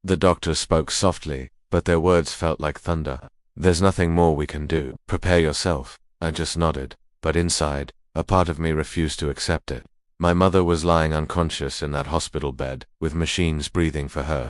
The doctors spoke softly, but their words felt like thunder. "There's nothing more we can do. Prepare yourself." I just nodded, but inside, a part of me refused to accept it. My mother was lying unconscious in that hospital bed, with machines breathing for her.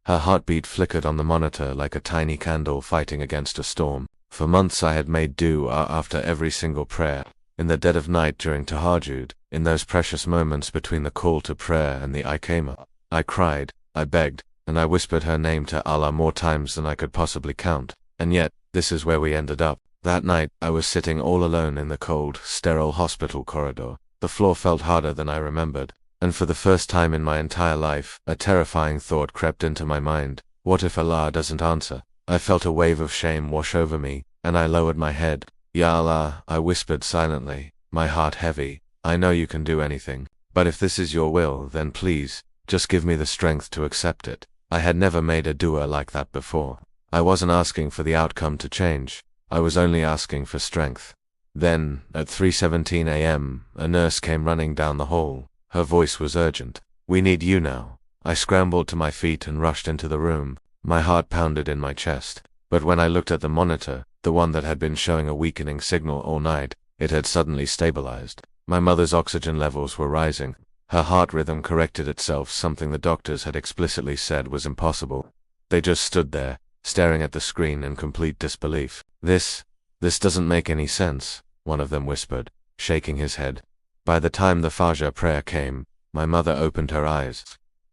Her heartbeat flickered on the monitor like a tiny candle fighting against a storm. For months I had made du'a after every single prayer. In the dead of night during tahajjud, in those precious moments between the call to prayer and the iqāmah, I cried, I begged, and I whispered her name to Allah more times than I could possibly count. And yet, this is where we ended up. That night, I was sitting all alone in the cold, sterile hospital corridor. The floor felt harder than I remembered, and for the first time in my entire life, a terrifying thought crept into my mind. What if Allah doesn't answer? I felt a wave of shame wash over me, and I lowered my head. Ya Allah, I whispered silently, my heart heavy. I know you can do anything, but if this is your will, then please, just give me the strength to accept it. I had never made a dua like that before. I wasn't asking for the outcome to change. I was only asking for strength. Then, at 3:17 a.m., a nurse came running down the hall. Her voice was urgent. "We need you now." I scrambled to my feet and rushed into the room. My heart pounded in my chest. But when I looked at the monitor, the one that had been showing a weakening signal all night, it had suddenly stabilized. My mother's oxygen levels were rising. Her heart rhythm corrected itself, something the doctors had explicitly said was impossible. They just stood there, staring at the screen in complete disbelief. This doesn't make any sense," one of them whispered, shaking his head. By the time the Fajr prayer came, my mother opened her eyes.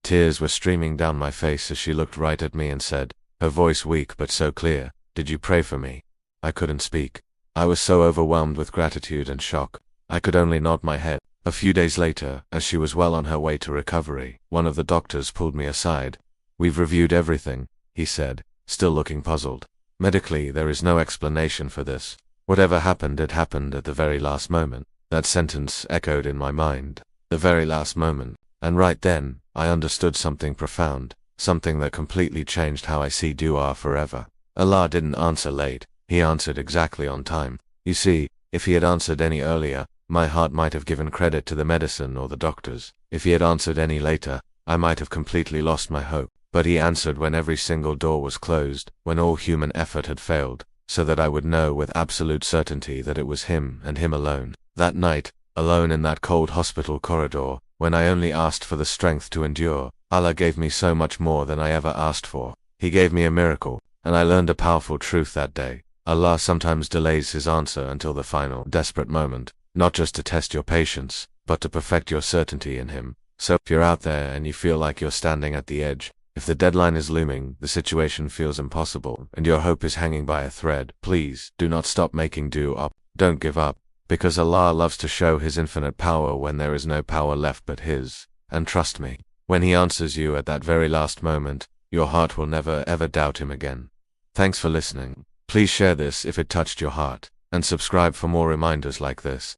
Tears were streaming down my face as she looked right at me and said, her voice weak but so clear, "Did you pray for me?" I couldn't speak. I was so overwhelmed with gratitude and shock. I could only nod my head. A few days later, as she was well on her way to recovery, one of the doctors pulled me aside. "We've reviewed everything," he said, still looking puzzled. "Medically, there is no explanation for this. Whatever happened, it happened at the very last moment." That sentence echoed in my mind. The very last moment. And right then, I understood something profound, something that completely changed how I see du'a forever. Allah didn't answer late. He answered exactly on time. You see, if he had answered any earlier, my heart might have given credit to the medicine or the doctors. If he had answered any later, I might have completely lost my hope. But he answered when every single door was closed, when all human effort had failed, so that I would know with absolute certainty that it was him and him alone. That night, alone in that cold hospital corridor, when I only asked for the strength to endure, Allah gave me so much more than I ever asked for. He gave me a miracle, and I learned a powerful truth that day. Allah sometimes delays his answer until the final, desperate moment, not just to test your patience, but to perfect your certainty in him. So, if you're out there and you feel like you're standing at the edge, if the deadline is looming, the situation feels impossible, and your hope is hanging by a thread, please, do not stop making du'a. Don't give up, because Allah loves to show His infinite power when there is no power left but His. And trust me, when He answers you at that very last moment, your heart will never ever doubt Him again. Thanks for listening. Please share this if it touched your heart, and subscribe for more reminders like this.